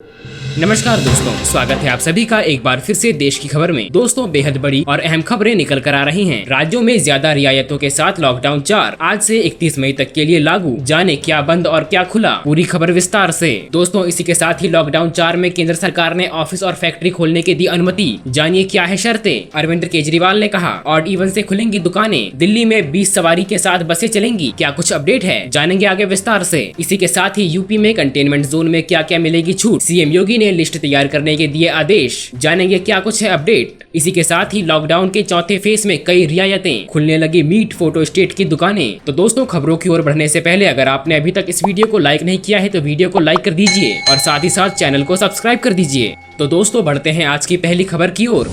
नमस्कार दोस्तों, स्वागत है आप सभी का एक बार फिर से देश की खबर में। दोस्तों, बेहद बड़ी और अहम खबरें निकल कर आ रही हैं। राज्यों में ज्यादा रियायतों के साथ लॉकडाउन 4 आज से 31 मई तक के लिए लागू। जाने क्या बंद और क्या खुला, पूरी खबर विस्तार से। दोस्तों, इसी के साथ ही लॉकडाउन 4 में केंद्र सरकार ने ऑफिस और फैक्ट्री खोलने की दी अनुमति। जानिए क्या है शर्तें। अरविंद केजरीवाल ने कहा ऑड इवन से खुलेंगी दुकानें। दिल्ली में 20 सवारी के साथ बसें चलेंगी। क्या कुछ अपडेट है, जानेंगे आगे विस्तार से। इसी के साथ ही यूपी में कंटेनमेंट जोन में क्या क्या मिलेगी छूट। सीएम योगी ने लिस्ट तैयार करने के दिए आदेश। जानेंगे क्या कुछ है अपडेट। इसी के साथ ही लॉकडाउन के चौथे फेज में कई रियायतें, खुलने लगी मीट फोटो स्टेट की दुकानें। तो दोस्तों, खबरों की ओर बढ़ने से पहले अगर आपने अभी तक इस वीडियो को लाइक नहीं किया है तो वीडियो को लाइक कर दीजिए और साथ ही साथ चैनल को सब्सक्राइब कर दीजिए। तो दोस्तों, बढ़ते हैं आज की पहली खबर की ओर।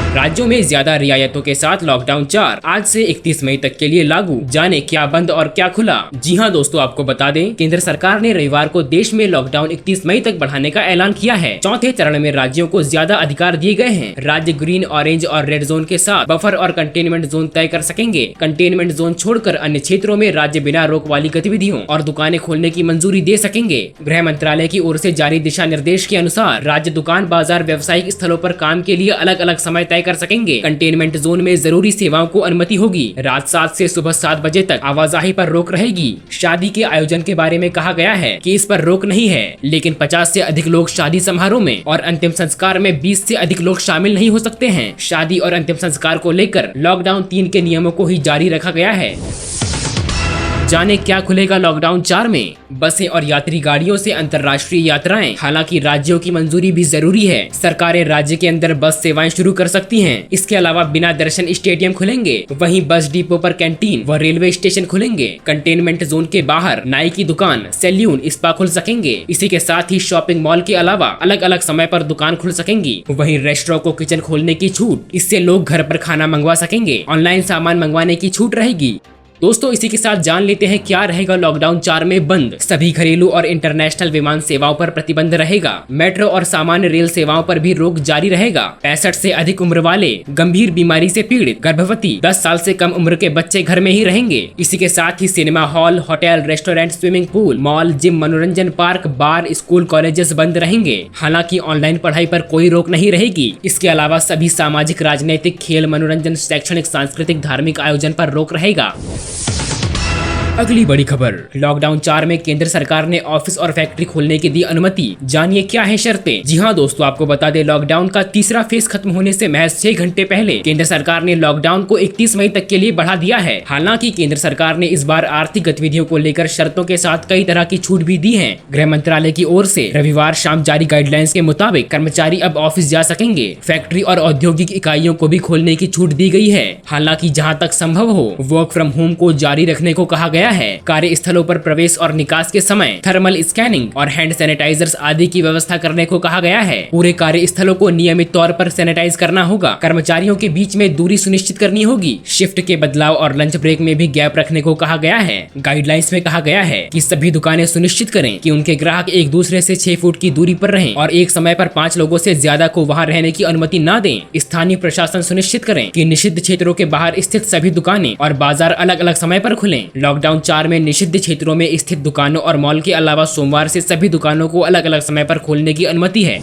राज्यों में ज्यादा रियायतों के साथ लॉकडाउन 4 आज से 31 मई तक के लिए लागू। जाने क्या बंद और क्या खुला। जी हां दोस्तों, आपको बता दें, केंद्र सरकार ने रविवार को देश में लॉकडाउन 31 मई तक बढ़ाने का ऐलान किया है। चौथे चरण में राज्यों को ज्यादा अधिकार दिए गए हैं। राज्य ग्रीन, ऑरेंज और रेड जोन के साथ बफर और कंटेनमेंट जोन तय कर सकेंगे। कंटेनमेंट जोन छोड़कर अन्य क्षेत्रों में राज्य बिना रोक वाली गतिविधियों और दुकानें खोलने की मंजूरी दे सकेंगे। गृह मंत्रालय की ओर से जारी दिशा निर्देश के अनुसार राज्य दुकान, बाजार, व्यावसायिक स्थलों पर काम के लिए अलग अलग समय तय कर सकेंगे। कंटेनमेंट जोन में जरूरी सेवाओं को अनुमति होगी। रात 7 से सुबह 7 बजे तक आवाजाही पर रोक रहेगी। शादी के आयोजन के बारे में कहा गया है कि इस पर रोक नहीं है, लेकिन 50 से अधिक लोग शादी समारोह में और अंतिम संस्कार में 20 से अधिक लोग शामिल नहीं हो सकते हैं। शादी और अंतिम संस्कार को लेकर लॉकडाउन 3 के नियमों को ही जारी रखा गया है। जाने क्या खुलेगा लॉकडाउन 4 में। बसें और यात्री गाड़ियों से अंतर्राष्ट्रीय यात्राएं। हालांकि राज्यों की मंजूरी भी जरूरी है। सरकारें राज्य के अंदर बस सेवाएं शुरू कर सकती हैं। इसके अलावा बिना दर्शन स्टेडियम खुलेंगे। वहीं बस डिपो पर कैंटीन व रेलवे स्टेशन खुलेंगे। कंटेनमेंट जोन के बाहर नाई की दुकान, सैलून, स्पा खुल सकेंगे। इसी के साथ ही शॉपिंग मॉल के अलावा अलग अलग समय पर दुकान खुल सकेंगी। वहीं रेस्टोरेंट को किचन खोलने की छूट। इससे लोग घर पर खाना मंगवा सकेंगे। ऑनलाइन सामान मंगवाने की छूट रहेगी। दोस्तों, इसी के साथ जान लेते हैं क्या रहेगा लॉकडाउन 4 में बंद। सभी घरेलू और इंटरनेशनल विमान सेवाओं पर प्रतिबंध रहेगा। मेट्रो और सामान्य रेल सेवाओं पर भी रोक जारी रहेगा। 65 से अधिक उम्र वाले, गंभीर बीमारी से पीड़ित, गर्भवती, 10 साल से कम उम्र के बच्चे घर में ही रहेंगे। इसी के साथ ही cinema hall, hotel, restaurant, swimming pool, mall, gym, मनोरंजन पार्क, बार, स्कूल, कॉलेजेस बंद रहेंगे। हालांकि ऑनलाइन पढ़ाई पर कोई रोक नहीं रहेगी। इसके अलावा सभी सामाजिक, राजनीतिक, खेल, मनोरंजन, शैक्षणिक, सांस्कृतिक, धार्मिक आयोजन पर रोक रहेगा। अगली बड़ी खबर। लॉकडाउन 4 में केंद्र सरकार ने ऑफिस और फैक्ट्री खोलने की दी अनुमति। जानिए क्या है शर्तें। जी हां दोस्तों, आपको बता दें, लॉकडाउन का तीसरा फेज खत्म होने से महज 6 घंटे पहले केंद्र सरकार ने लॉकडाउन को 31 मई तक के लिए बढ़ा दिया है। हालांकि केंद्र सरकार ने इस बार आर्थिक गतिविधियों को लेकर शर्तों के साथ कई तरह की छूट भी दी है। गृह मंत्रालय की ओर से रविवार शाम जारी गाइडलाइंस के मुताबिक कर्मचारी अब ऑफिस जा सकेंगे। फैक्ट्री और औद्योगिक इकाइयों को भी खोलने की छूट दी गई है। हालांकि जहाँ तक संभव हो वर्क फ्रॉम होम को जारी रखने को कहा गया है। कार्यस्थलों पर प्रवेश और निकास के समय थर्मल स्कैनिंग और हैंड सैनिटाइजर्स आदि की व्यवस्था करने को कहा गया है। पूरे कार्यस्थलों को नियमित तौर पर सैनिटाइज करना होगा। कर्मचारियों के बीच में दूरी सुनिश्चित करनी होगी। शिफ्ट के बदलाव और लंच ब्रेक में भी गैप रखने को कहा गया है। गाइडलाइंस में कहा गया है कि सभी दुकानें सुनिश्चित करें कि उनके ग्राहक एक दूसरे से 6 फुट की दूरी पर रहें और एक समय पर 5 लोगों से ज्यादा को वहां रहने की अनुमति न दें। स्थानीय प्रशासन सुनिश्चित करें कि निषिद्ध क्षेत्रों के बाहर स्थित सभी दुकानें और बाजार अलग अलग समय पर खुलें। लॉकडाउन 4 में निषिद्ध क्षेत्रों में स्थित दुकानों और मॉल के अलावा सोमवार से सभी दुकानों को अलग अलग समय पर खोलने की अनुमति है।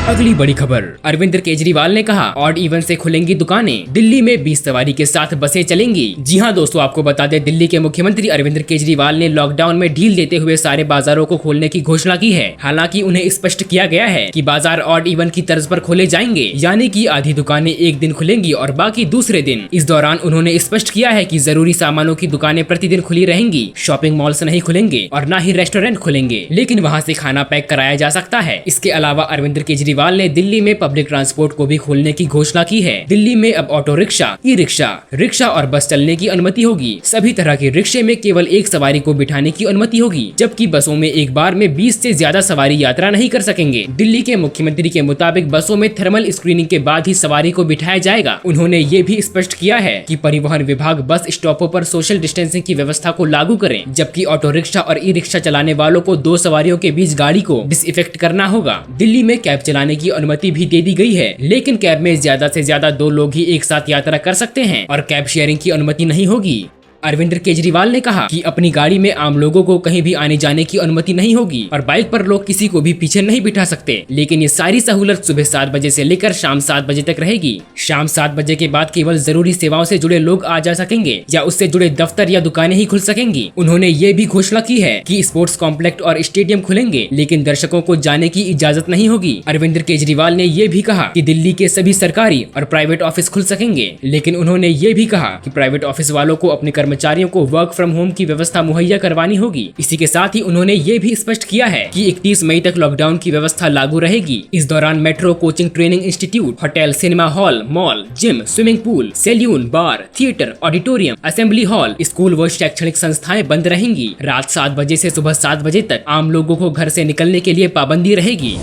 अगली बड़ी खबर। अरविंद केजरीवाल ने कहा ऑड इवन से खुलेंगी दुकानें। दिल्ली में 20 सवारी के साथ बसें चलेंगी। जी हां दोस्तों, आपको बता दें, दिल्ली के मुख्यमंत्री अरविंद केजरीवाल ने लॉकडाउन में ढील देते हुए सारे बाजारों को खोलने की घोषणा की है। हालांकि उन्हें स्पष्ट किया गया है कि बाजार ऑड इवन की तर्ज पर खोले जाएंगे, यानी कि आधी दुकानें एक दिन खुलेंगी और बाकी दूसरे दिन। इस दौरान उन्होंने स्पष्ट किया है कि जरूरी सामानों की दुकानें प्रतिदिन खुली रहेंगी। शॉपिंग मॉल्स नहीं खुलेंगे और न ही रेस्टोरेंट खुलेंगे, लेकिन वहाँ से खाना पैक कराया जा सकता है। इसके अलावा अरविंद केजरीवाल ने दिल्ली में पब्लिक ट्रांसपोर्ट को भी खोलने की घोषणा की है। दिल्ली में अब auto rickshaw, e rickshaw, rickshaw और बस चलने की अनुमति होगी। सभी तरह के रिक्शे में केवल एक सवारी को बिठाने की अनुमति होगी, जबकि बसों में एक बार में 20 से ज्यादा सवारी यात्रा नहीं कर सकेंगे। दिल्ली के मुख्यमंत्री के मुताबिक बसों में थर्मल स्क्रीनिंग के बाद ही सवारी को बिठाया जाएगा। उन्होंने ये भी स्पष्ट किया है कि परिवहन विभाग बस स्टॉपों पर सोशल डिस्टेंसिंग की व्यवस्था को लागू करें, जबकि ऑटो रिक्शा और ई रिक्शा चलाने वालों को 2 सवारियों के बीच गाड़ी को डिसइफेक्ट करना होगा। दिल्ली में कैब चलाने की अनुमति भी दे दी गई है, लेकिन कैब में ज्यादा से ज्यादा 2 लोग ही एक साथ यात्रा कर सकते हैं और कैब शेयरिंग की अनुमति नहीं होगी। अरविंद केजरीवाल ने कहा कि अपनी गाड़ी में आम लोगों को कहीं भी आने जाने की अनुमति नहीं होगी और बाइक पर लोग किसी को भी पीछे नहीं बिठा सकते, लेकिन ये सारी सहूलत सुबह 7 बजे से लेकर शाम 7 बजे तक रहेगी। शाम 7 बजे के बाद केवल जरूरी सेवाओं से जुड़े लोग आ जा सकेंगे या उससे जुड़े दफ्तर या दुकानें ही खुल सकेंगी। उन्होंने ये भी घोषणा की है कि स्पोर्ट्स कॉम्प्लेक्स और स्टेडियम खुलेंगे, लेकिन दर्शकों को जाने की इजाजत नहीं होगी। अरविंद केजरीवाल ने ये भी कहा कि दिल्ली के सभी सरकारी और प्राइवेट ऑफिस खुल सकेंगे, लेकिन उन्होंने ये भी कहा कि प्राइवेट ऑफिस वालों को अपने कर्मचारियों को वर्क फ्रॉम होम की व्यवस्था मुहैया करवानी होगी। इसी के साथ ही उन्होंने ये भी स्पष्ट किया है कि 31 मई तक लॉकडाउन की व्यवस्था लागू रहेगी। इस दौरान metro, coaching, training institute, hotel, cinema hall, mall, gym, swimming pool, salon, bar, theatre, auditorium, assembly hall, school व शैक्षणिक संस्थाएं बंद रहेंगी। रात 7 बजे से सुबह 7 बजे तक आम लोगों को घर से निकलने के लिए पाबंदी रहेगी।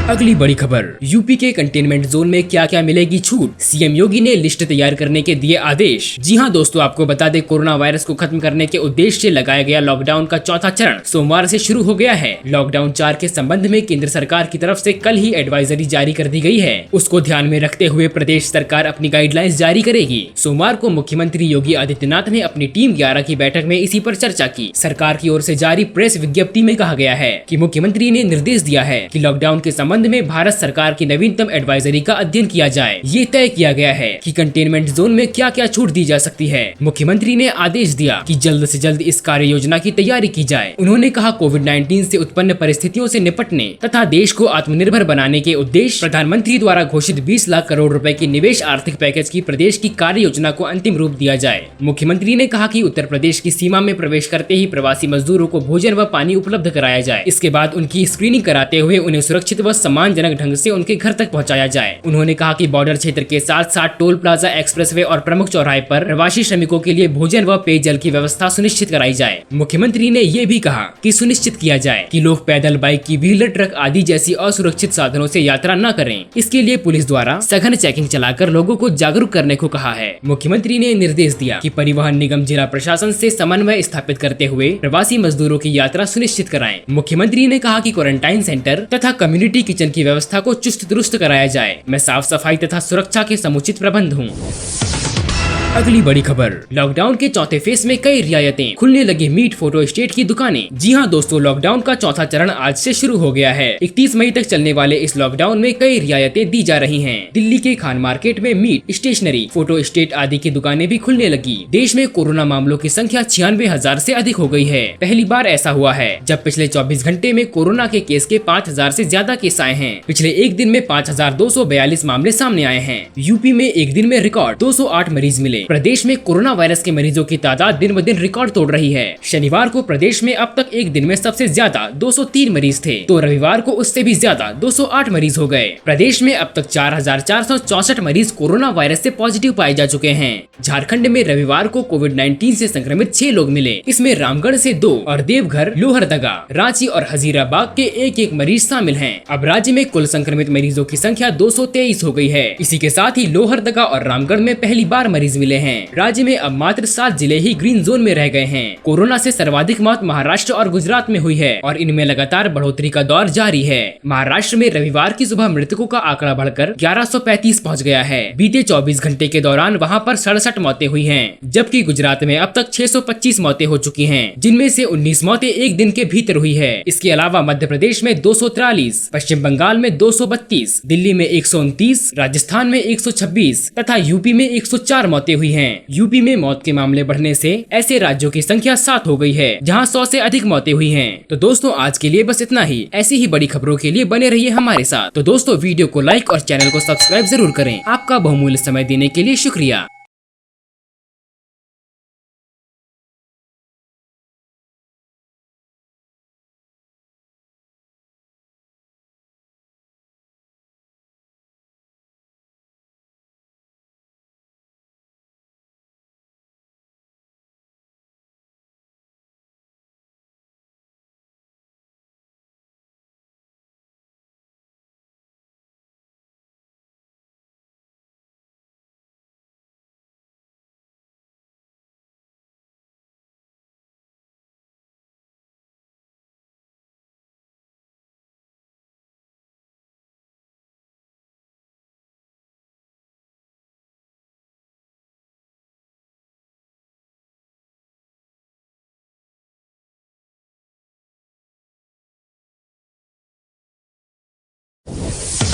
अगली बड़ी खबर, यूपी के कंटेनमेंट जोन में क्या क्या मिलेगी छूट, सीएम योगी ने लिस्ट तैयार करने के दिए आदेश। जी हां दोस्तों, आपको बता दें कोरोना वायरस को खत्म करने के उद्देश्य से लगाया गया लॉकडाउन का चौथा चरण सोमवार से शुरू हो गया है। लॉकडाउन 4 के संबंध में केंद्र सरकार की तरफ से कल ही एडवाइजरी जारी कर दी गई है। उसको ध्यान में रखते हुए प्रदेश सरकार अपनी गाइडलाइंस जारी करेगी। सोमवार को मुख्यमंत्री योगी आदित्यनाथ ने अपनी टीम 11 की बैठक में इसी पर चर्चा की। सरकार की ओर से जारी प्रेस विज्ञप्ति में कहा गया है कि मुख्यमंत्री ने निर्देश दिया है कि लॉकडाउन के संबंध में भारत सरकार की नवीनतम एडवाइजरी का अध्ययन किया जाए। ये तय किया गया है कि कंटेनमेंट जोन में क्या क्या छूट दी जा सकती है। मुख्यमंत्री ने आदेश दिया कि जल्द से जल्द इस कार्य योजना की तैयारी की जाए। उन्होंने कहा कोविड-19 से उत्पन्न परिस्थितियों से निपटने तथा देश को आत्मनिर्भर बनाने के उद्देश्य प्रधानमंत्री द्वारा घोषित 20 लाख करोड़ रुपए की निवेश आर्थिक पैकेज की प्रदेश की कार्य योजना को अंतिम रूप दिया जाए। मुख्यमंत्री ने कहा कि उत्तर प्रदेश की सीमा में प्रवेश करते ही प्रवासी मजदूरों को भोजन व पानी उपलब्ध कराया जाए। इसके बाद उनकी स्क्रीनिंग कराते हुए उन्हें सुरक्षित व सम्मानजनक ढंग से उनके घर तक पहुंचाया जाए। उन्होंने कहा कि बॉर्डर क्षेत्र के साथ साथ टोल प्लाजा, एक्सप्रेसवे और प्रमुख चौराहे पर प्रवासी श्रमिकों के लिए भोजन व पेयजल की व्यवस्था सुनिश्चित कराई जाए। मुख्यमंत्री ने ये भी कहा कि सुनिश्चित किया जाए कि लोग पैदल, बाइक की व्हीलर, ट्रक आदि जैसी असुरक्षित साधनों से यात्रा न करें। इसके लिए पुलिस द्वारा सघन चेकिंग चलाकर लोगों को जागरूक करने को कहा है। मुख्यमंत्री ने निर्देश दिया कि परिवहन निगम जिला प्रशासन से समन्वय स्थापित करते हुए प्रवासी मजदूरों की यात्रा सुनिश्चित कराएं। मुख्यमंत्री ने कहा कि क्वारंटाइन सेंटर तथा कम्युनिटी किचन की व्यवस्था को चुस्त दुरुस्त कराया जाए। मैं साफ सफाई तथा सुरक्षा के समुचित प्रबंध हूँ। अगली बड़ी खबर, लॉकडाउन के चौथे फेज में कई रियायतें, खुलने लगी मीट फोटो स्टेट की दुकानें। जी हां दोस्तों, लॉकडाउन का चौथा चरण आज से शुरू हो गया है। 31 मई तक चलने वाले इस लॉकडाउन में कई रियायतें दी जा रही हैं। दिल्ली के खान मार्केट में मीट, स्टेशनरी, फोटो स्टेट आदि की दुकानें भी खुलने लगी। देश में कोरोना मामलों की संख्या 96,000 से अधिक हो गई है। पहली बार ऐसा हुआ है जब पिछले 24 घंटे में कोरोना के केस के 5,000 से ज्यादा केस आए हैं। पिछले एक दिन में 5,242 मामले सामने आए हैं। यूपी में एक दिन में रिकॉर्ड 208 मरीज मिले। प्रदेश में कोरोना वायरस के मरीजों की तादाद दिन ब दिन रिकॉर्ड तोड़ रही है। शनिवार को प्रदेश में अब तक एक दिन में सबसे ज्यादा 203 मरीज थे, तो रविवार को उससे भी ज्यादा 208 मरीज हो गए। प्रदेश में अब तक 4,464 मरीज कोरोना वायरस से पॉजिटिव पाए जा चुके हैं। झारखंड में रविवार को कोविड-19 से संक्रमित 6 लोग मिले। इसमें रामगढ़ से 2 और देवघर, लोहरदगा, रांची और हजीराबाद के एक मरीज शामिल हैं। अब राज्य में कुल संक्रमित मरीजों की संख्या 223 हो गई है। इसी के साथ ही लोहरदगा और रामगढ़ में पहली बार मरीज मिले हैं। राज्य में अब मात्र 7 जिले ही ग्रीन जोन में रह गए हैं। कोरोना से सर्वाधिक मौत महाराष्ट्र और गुजरात में हुई है और इनमें लगातार बढ़ोतरी का दौर जारी है। महाराष्ट्र में रविवार की सुबह मृतकों का आंकड़ा बढ़कर 1135 पहुंच गया है। बीते 24 घंटे के दौरान वहां पर 67 मौतें हुई हैं, जबकि गुजरात में अब तक 625 मौतें हो चुकी हैं, जिनमें से 19 मौतें एक दिन के भीतर हुई है। इसके अलावा मध्य प्रदेश में 243, पश्चिम बंगाल में 232, दिल्ली में 129, राजस्थान में 126 तथा यूपी में 104 मौतें हुई हैं। यूपी में मौत के मामले बढ़ने से ऐसे राज्यों की संख्या 7 हो गई है जहां 100 से अधिक मौतें हुई हैं। तो दोस्तों आज के लिए बस इतना ही। ऐसी ही बड़ी खबरों के लिए बने रहिए हमारे साथ। तो दोस्तों वीडियो को लाइक और चैनल को सब्सक्राइब जरूर करें। आपका बहुमूल्य समय देने के लिए शुक्रिया। है।